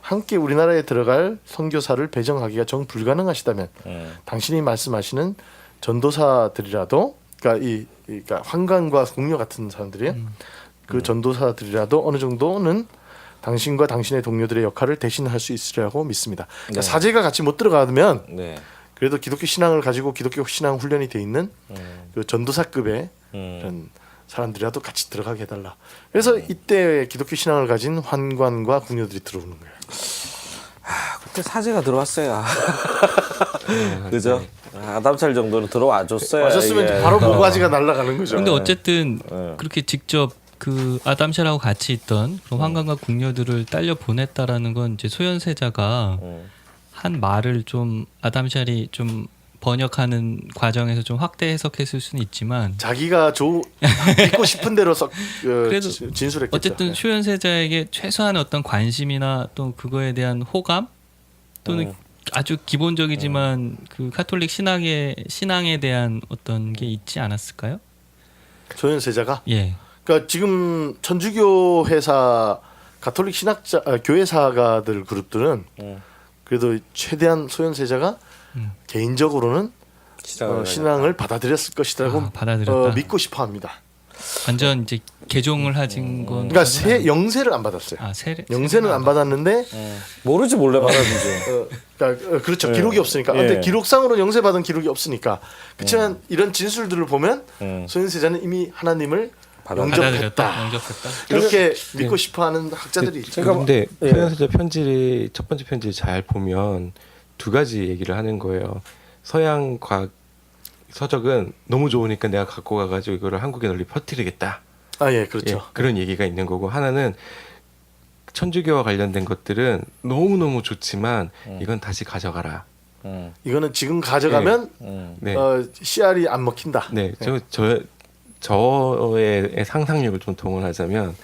함께 우리나라에 들어갈 선교사를 배정하기가 정 불가능하시다면 당신이 말씀하시는 전도사들이라도 그러니까 환관과 공녀 같은 사람들이 그 전도사들이라도 어느 정도는 당신과 당신의 동료들의 역할을 대신할 수 있으리라고 믿습니다. 그러니까 사제가 같이 못 들어가면 네. 그래도 기독교 신앙을 가지고 기독교 신앙 훈련이 돼 있는 그 전도사급의 그런 사람들이라도 같이 들어가게 해달라. 그래서 이때 기독교 신앙을 가진 환관과 궁녀들이 들어오는 거예요. 그때 사제가 들어왔어야. 그죠? 아담찰 정도는 들어와 줬어야. 와줬으면 이게. 바로 모가지가 날아가는 거죠. 근데 어쨌든 그렇게 직접 그 아담샤라고 같이 있던 그런 환관과 궁녀들을 딸려 보냈다라는 건 이제 소현세자가 한 말을 좀 아담샬이 좀 번역하는 과정에서 좀 확대 해석했을 수는 있지만 자기가 믿고 싶은 대로 그래도 진술했겠죠. 어쨌든 소현세자에게 최소한의 어떤 관심이나 또 그거에 대한 호감 또는 아주 기본적이지만 그 카톨릭 신앙에 대한 어떤 게 있지 않았을까요? 소현세자가 예. 그러니까 지금 천주교 회사 가톨릭 신학자 교회사가들 그룹들은 그래도 최대한 소현세자가 개인적으로는 신앙을 받아들였을 것이라고 받아들였다. 믿고 싶어합니다. 완전 이제 개종을 하신 건 그러니까 영세를 안 받았어요. 영세는 안 받았는데 모르지 몰래 받았는지. 그러니까 그렇죠. 기록이 없으니까. 근데 기록상으로 영세 받은 기록이 없으니까. 그렇지만 이런 진술들을 보면 소현세자는 이미 하나님을 영접했다. 이렇게 믿고 싶어하는 학자들이 있죠. 그런데 소현세자 편지 첫 번째 편지 잘 보면 두 가지 얘기를 하는 거예요. 서양 과학 서적은 너무 좋으니까 내가 갖고 가가지고 이거를 한국에 널리 퍼뜨리겠다. 예, 그렇죠. 그런 얘기가 있는 거고 하나는 천주교와 관련된 것들은 너무너무 좋지만 이건 다시 가져가라. 이거는 지금 가져가면 네. CR이 안 먹힌다. 네, 저의 상상력을 좀 동원하자면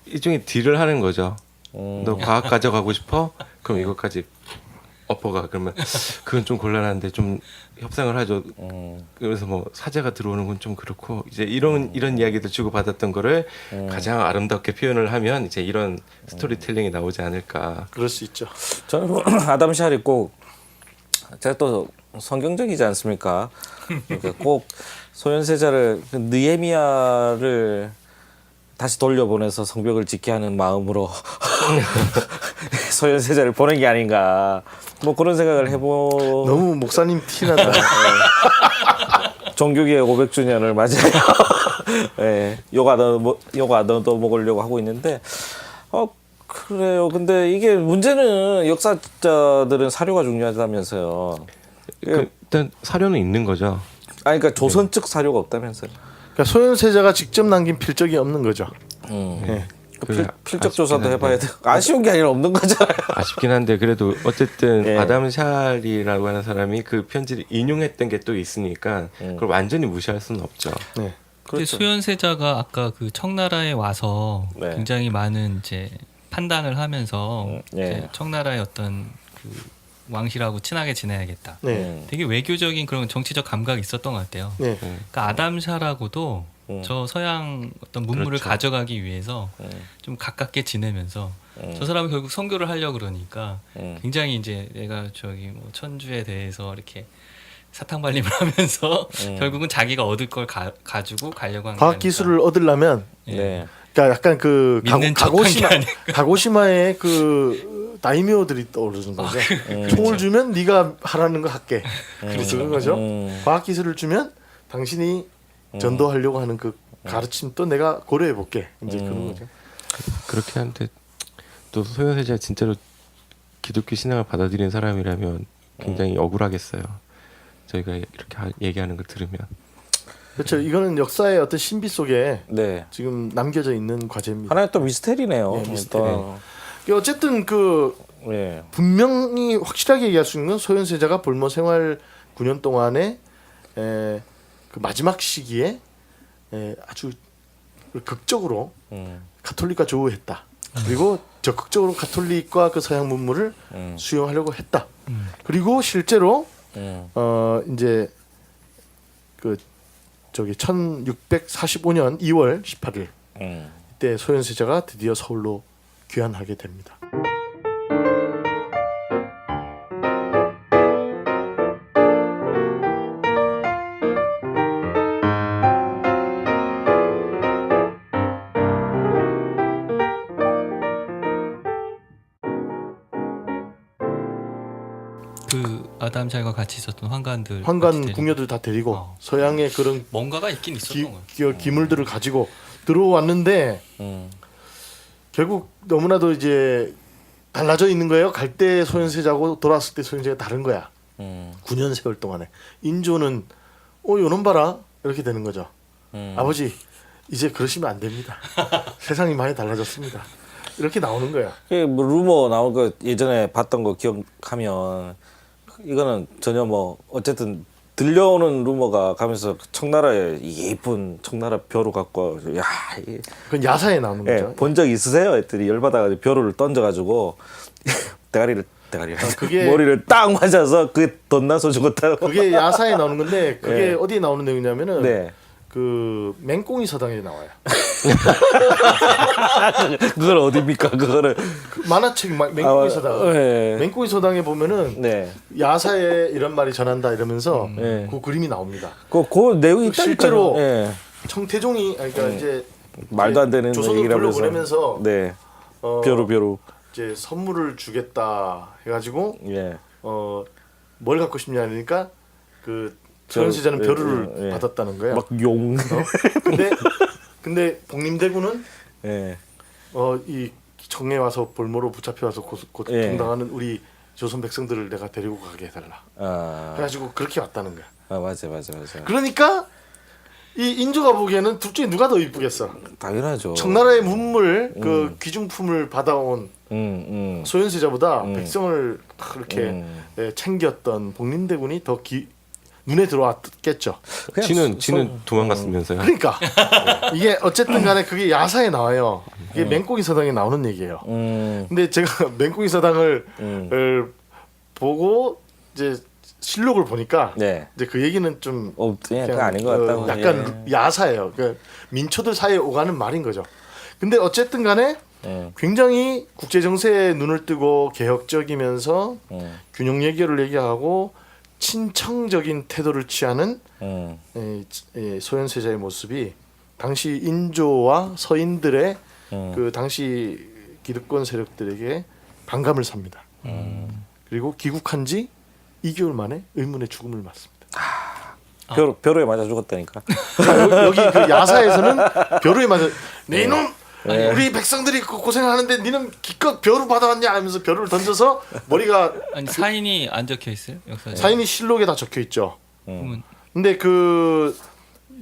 일종의 딜을 하는 거죠. 너 과학 가져가고 싶어? 그럼 이것까지 엎어가. 그러면 그건 좀 곤란한데 좀 협상을 하죠. 그래서 뭐 사제가 들어오는 건 좀 그렇고 이제 이런 이야기들 주고 받았던 거를 가장 아름답게 표현을 하면 이제 이런 스토리텔링이 나오지 않을까. 그럴 수 있죠. 저는 아담샬이 꼭 제가 또 성경적이지 않습니까? 그러니까 꼭 소현세자를 느헤미야를 다시 돌려보내서 성벽을 짓게 하는 마음으로 소현세자를 보낸 게 아닌가 뭐 그런 생각을 너무 목사님 티나다. 종교개혁 500주년을 맞이해요. 예, 요가 너도 먹으려고 하고 있는데 그래요. 근데 이게 문제는 역사자들은 사료가 중요하다면서요. 일단 사료는 있는 거죠. 그러니까 조선 측 사료가 없다면서요. 그러니까 소현세자가 직접 남긴 필적이 없는 거죠. 네. 필적 조사도 해봐야 돼. 아쉬운 게 아니라 없는 거잖아요. 아쉽긴 한데 그래도 어쨌든 예. 아담샬이라고 하는 사람이 그 편지를 인용했던 게 또 있으니까 그걸 완전히 무시할 수는 없죠. 네. 근데 소현세자가 아까 그 청나라에 와서 네. 굉장히 많은 이제 판단을 하면서 이제 예. 청나라의 어떤 그 왕실하고 친하게 지내야겠다. 네. 되게 외교적인 그런 정치적 감각이 있었던 것 같아요. 네. 그러니까 아담샤라고도 저 서양 어떤 문물을 그렇죠. 가져가기 위해서 좀 가깝게 지내면서 저 사람은 결국 선교를 하려고 그러니까 굉장히 이제 내가 저기 뭐 천주에 대해서 이렇게 사탕발림을 하면서 결국은 자기가 얻을 걸 가지고 가려고 한 과학 기술을 얻으려면 네. 그러니까 약간 그 믿는 척한 게 아닐까. 가고시마의 그 다이묘들이 떠오르는 거죠. 총을 주면 네가 하라는 거 할게. 그래서 그런 거죠. 과학 기술을 주면 당신이 전도하려고 하는 그 가르침 또 내가 고려해 볼게. 이제 그런 거죠. 그렇게 하는데 또 소현세자 진짜로 기독교 신앙을 받아들인 사람이라면 굉장히 억울하겠어요. 저희가 이렇게 얘기하는 거 들으면. 그렇죠. 이거는 역사의 어떤 신비 속에 네. 지금 남겨져 있는 과제입니다. 하나의 또 미스테리네요. 예, 미스테리. 또. 어쨌든 그 예. 분명히 확실하게 얘기할 수 있는 건 소현세자가 볼모 생활 9년 동안에 그 마지막 시기에 아주 극적으로 가톨릭과 조우했다. 그리고 적극적으로 가톨릭과 그 서양 문물을 수용하려고 했다. 그리고 실제로 이제 그 저기 1645년 2월 18일 이때 소현세자가 드디어 서울로 귀환하게 됩니다. 그 아담샬과 같이 있었던 황관들 같이 황관 데리고 궁녀들 다 데리고 서양의 그런 뭔가가 있긴 있었던 거예요. 기물들을 가지고 들어왔는데 결국 너무나도 이제 달라져 있는 거예요. 갈 때 소현세자고 돌아왔을 때 소현세자가 다른 거야. 9년 세월 동안에 인조는 요놈 봐라 이렇게 되는 거죠. 아버지 이제 그러시면 안 됩니다. 세상이 많이 달라졌습니다. 이렇게 나오는 거야. 뭐 루머 나온 거 예전에 봤던 거 기억하면 이거는 전혀 뭐 어쨌든 들려오는 루머가 가면서 청나라에 예쁜 청나라 벼루 갖고 야, 그건 야사에 나오는 거죠. 본 적 있으세요? 했더니 열받아가지고 벼루를 던져가지고 대가리를 그게 머리를 딱 맞아서 그게 덧나서 죽었다고. 그게 야사에 나오는 건데 그게 네. 어디에 나오는 내용이냐면은 네. 그 맹꽁이 서당에 나와요. 그걸 어디입니까? 그거를 그 만화책 맹꽁이 서당. 네. 맹꽁이 서당에 보면은 네. 야사에 이런 말이 전한다 이러면서 네. 그 그림이 나옵니다. 그 내용이 있다니까요. 실제로 예. 청태종이 그러니까 이제 말도 안 되는 조선을 얘기라면서. 돌려보내면서 네. 어, 벼루. 이제 선물을 주겠다 해가지고 예. 뭘 갖고 싶냐 하니까 그 소현세자는 예, 벼루를 예. 받았다는 거예요. 막 용. 근데 복림대군은 예. 이 정에 와서 볼모로 붙잡혀 와서 예. 고통당하는 우리 조선 백성들을 내가 데리고 가게 해달라. 아. 해가지고 그렇게 왔다는 거야. 아 맞아. 그러니까 이 인조가 보기에는 둘 중에 누가 더 이쁘겠어? 당연하죠. 청나라의 문물 그 귀중품을 받아온 음. 소현세자보다 백성을 그렇게 챙겼던 복림대군이 더 눈에 들어왔겠죠. 지는 도망갔으면서요. 그러니까 이게 어쨌든 간에 그게 야사에 나와요. 이게 맹꽁이 서당에 나오는 얘기예요. 근데 제가 맹꽁이 서당을 보고 이제 실록을 보니까 네. 이제 그 얘기는 좀 그건 아닌 것 같다고. 약간 야사예요. 그러니까 민초들 사이에 오가는 말인 거죠. 근데 어쨌든 간에 굉장히 국제 정세에 눈을 뜨고 개혁적이면서 균형 예결을 얘기하고 친청적인 태도를 취하는 소현세자의 모습이 당시 인조와 서인들의 그 당시 기득권 세력들에게 반감을 삽니다. 그리고 귀국한 지 2개월 만에 의문의 죽음을 맞습니다. 벼루에 맞아 죽었다니까. 자, 여기 그 야사에서는 벼루에 맞아 네 이놈 우리 백성들이 고생하는데 니는 기껏 벼루 받아왔냐 하면서 벼루를 던져서 머리가 아니 사인이 안 적혀 있어요 역사에. 사인이 실록에 다 적혀 있죠. 그러면 근데 그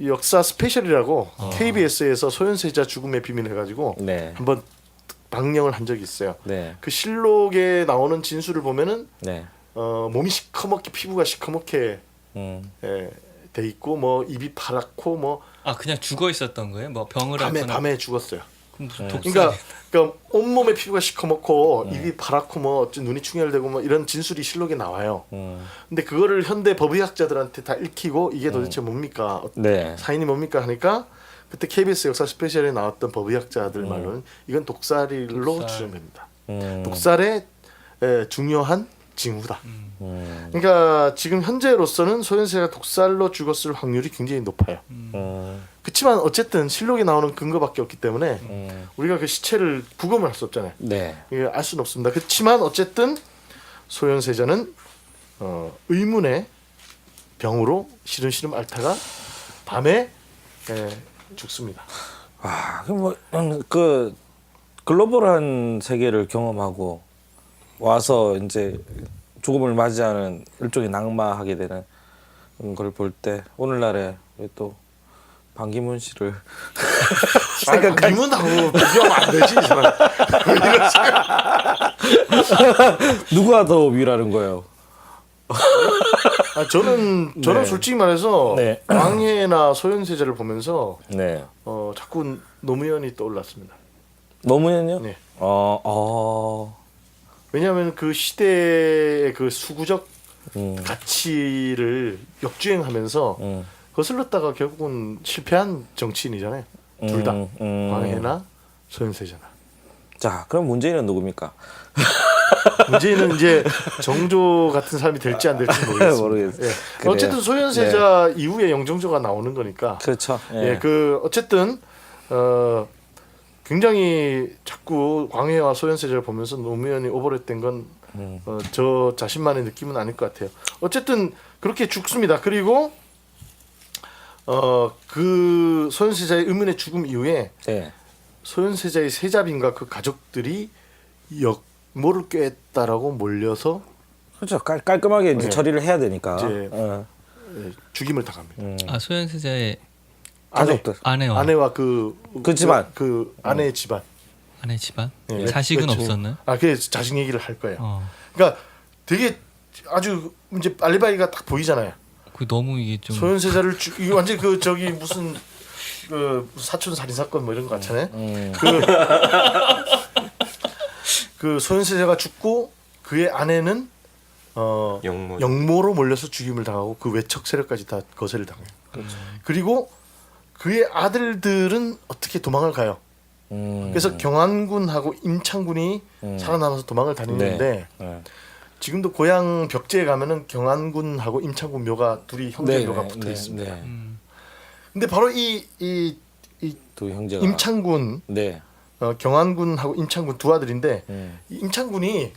역사 스페셜이라고 KBS에서 소현세자 죽음의 비밀 해가지고 네. 한번 방영을 한 적이 있어요. 네. 그 실록에 나오는 진술을 보면은 네. 몸이 시커멓게 피부가 시커멓게 돼 있고 뭐 입이 파랗고 뭐 그냥 죽어 있었던 거예요? 뭐 병을 밤에 죽었어요. 그럼 무슨 독살? 그러니까 온몸의 피부가 시커멓고 입이 파랗고 뭐 눈이 충혈되고 뭐 이런 진술이 실록에 나와요. 근데 그거를 현대 법의학자들한테 다 읽히고 이게 도대체 뭡니까? 네. 사인이 뭡니까 하니까 그때 KBS 역사 스페셜에 나왔던 법의학자들 말로는 이건 독살로 추정됩니다. 독살의 중요한 징후다. 그러니까 지금 현재로서는 소현세가 독살로 죽었을 확률이 굉장히 높아요. 그렇지만 어쨌든 실록에 나오는 근거밖에 없기 때문에 우리가 그 시체를 부검을 할 수 없잖아요. 네. 이게 알 수는 없습니다. 그렇지만 어쨌든 소현세자는 의문의 병으로 시름시름 앓다가 밤에 죽습니다. 그럼 뭐그 글로벌한 세계를 경험하고 와서 이제 죽음을 맞이하는 일종의 낙마하게 되는 걸 볼 때 오늘날에 또 반기문 씨를 이문하고 비교하면 안 되지. 누가 더 위라는 거예요? 저는 네. 솔직히 말해서 네. 광해나 소현세자를 보면서 네. 자꾸 노무현이 떠올랐습니다. 노무현요? 네. 왜냐하면 그 시대의 그 수구적 가치를 역주행하면서 거슬렀다가 결국은 실패한 정치인이잖아요. 둘 다. 광해나 소현세자나. 자, 그럼 문재인은 누굽니까? 문제는 이제 정조 같은 사람이 될지 안 될지 모르겠습니다. 모르겠어요. 예. 그래요. 어쨌든 소현세자 이후에 영정조가 나오는 거니까. 그렇죠. 예, 그 어쨌든 굉장히 자꾸 광해와 소현세자를 보면서 노무현이 오버랩된 건 저 자신만의 느낌은 아닐 것 같아요. 어쨌든 그렇게 죽습니다. 그리고 그 소현세자의 의문의 죽음 이후에 네. 소현세자의 세자빈과 그 가족들이 역모를 꿰었다라고 몰려서 그렇죠. 깔끔하게 이제 네. 처리를 해야 되니까. 이제 죽임을 당합니다. 아 소현세자의 가족들. 아내와 그 집안. 그 아내의 집안. 아내 집안 예, 자식은 그렇죠. 없었나요? 그 자식 얘기를 할 거예요. 어. 되게 아주 이제 알리바이가 딱 보이잖아요. 그 너무 이게 좀 소현세자를 이게 완전 그 저기 무슨 그 사촌 살인 사건 뭐 이런 거 같잖아요. 그 소현세자가 죽고 그의 아내는 영모로 몰려서 죽임을 당하고 그 외척 세력까지 다 거세를 당해요. 그리고 그의 아들들은 어떻게 도망을 가요. 그래서 경안군하고 임창군이 살아남아서 도망을 다니는데 지금도 고향 벽지에 가면은 경안군하고 임창군 묘가 둘이 형제 묘가 붙어 있습니다. 근데 바로 이 두 형제가 임창군 네. 경안군하고 임창군 두 아들인데 이 임창군이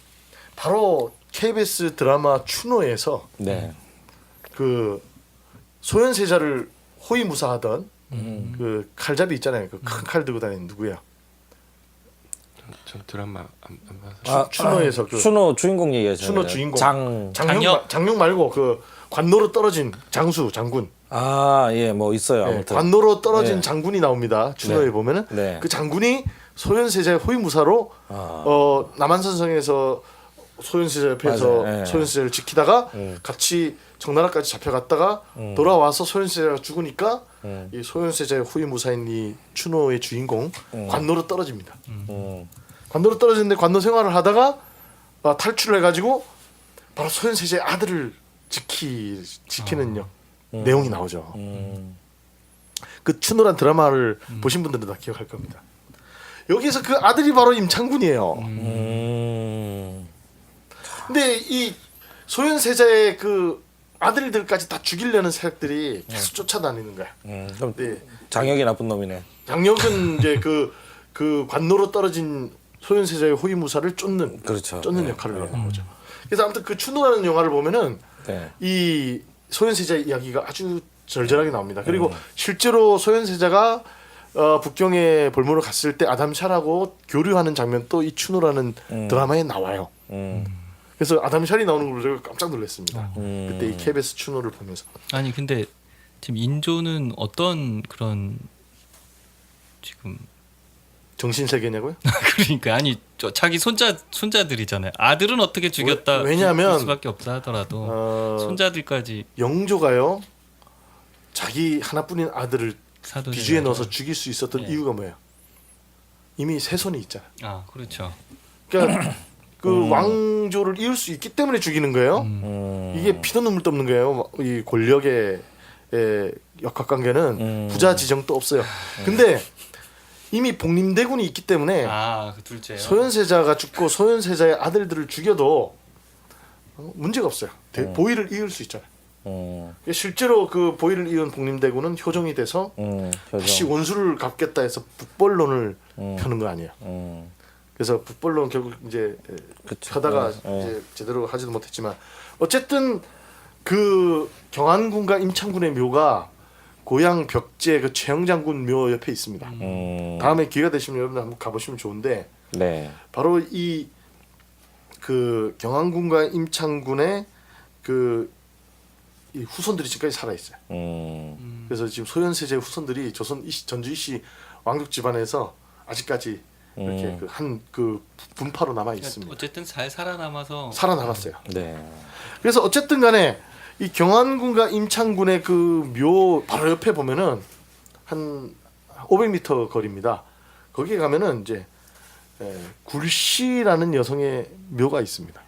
바로 KBS 드라마 추노에서 네. 그 소현세자를 호위무사하던 그 칼잡이 있잖아요. 그 큰 칼 들고 다니는 누구야? 전 드라마 안 봐서. 추노에서 그 추노 주인공 얘기하잖아요. 추노 주인공 장혁. 장룡 말고 그 관노로 떨어진 장수 장군. 예, 뭐 있어요. 네, 아무튼. 관노로 떨어진 네. 장군이 나옵니다. 추노에 네. 보면은 네. 그 장군이 소현세자의 호위무사로 남한산성에서 소현세자 옆에서 맞아요. 네. 소현세자를 지키다가 같이 청나라까지 잡혀갔다가 돌아와서 소현세자가 죽으니까 이 소현세자의 후임무사인 이 추노의 주인공 관노로 떨어집니다. 관노로 떨어지는데 관노 생활을 하다가 탈출을 해가지고 바로 소현세자의 아들을 지키는 내용이 나오죠. 그 추노란 드라마를 보신 분들은 다 기억할 겁니다. 여기서 그 아들이 바로 임창군이에요. 근데 이 소현세자의 그 아들들까지 다 죽이려는 세력들이 계속 쫓아다니는 거야. 그럼 네. 장혁이 나쁜 놈이네. 장혁은 이제 그 관노로 떨어진 소현세자의 호위무사를 쫓는 그렇죠. 역할을 하는 거죠. 그래서 아무튼 그 추노라는 영화를 보면은 네. 이 소현세자의 이야기가 아주 절절하게 나옵니다. 그리고 실제로 소현세자가 북경에 볼모로 갔을 때 아담샤라고 교류하는 장면도 이 추노라는 드라마에 나와요. 그래서 아담샤리 나오는 걸 제가 깜짝 놀랐습니다. 그때 이 KBS 추노를 보면서. 아니 근데 지금 인조는 어떤 그런 지금 정신 세계냐고요? 그러니까 아니 저 자기 손자들이잖아요. 아들은 어떻게 죽였다 왜냐하면 죽일 수밖에 없다 하더라도 손자들까지 영조가요 자기 하나뿐인 아들을 사돈이 비주에 아니라. 넣어서 죽일 수 있었던 네. 이유가 뭐예요? 이미 세 손이 있잖아. 아 그렇죠. 그러니까 그 왕조를 이을 수 있기 때문에 죽이는 거예요. 이게 피도 눈물도 없는 거예요. 이 권력의 역학관계는 부자 지정도 없어요. 근데 이미 복림대군이 있기 때문에 그 둘째요. 소현세자가 죽고 소현세자의 아들들을 죽여도 문제가 없어요. 보위를 이을 수 있잖아요. 실제로 그 보위를 이은 복림대군은 효종이 돼서 다시 원수를 갚겠다 해서 북벌론을 펴는 거 아니에요. 그래서 북벌론 결국 이제 그쵸. 펴다가 이제 제대로 하지도 못했지만 어쨌든 그 경안군과 임창군의 묘가 고향 벽제 그 최영장군 묘 옆에 있습니다. 다음에 기회가 되시면 여러분들 한번 가보시면 좋은데 네. 바로 이 그 경안군과 임창군의 그 이 후손들이 지금까지 살아 있어요. 그래서 지금 소현세제 후손들이 전주 이씨 왕족 집안에서 아직까지 이렇게 그 한 그 분파로 남아 있습니다. 어쨌든 잘 살아남아서 살아남았어요. 네. 그래서 어쨌든 간에 이 경안군과 임창군의 그 묘 바로 옆에 보면은 한 500m 거리입니다. 거기에 가면은 이제 굴씨라는 여성의 묘가 있습니다.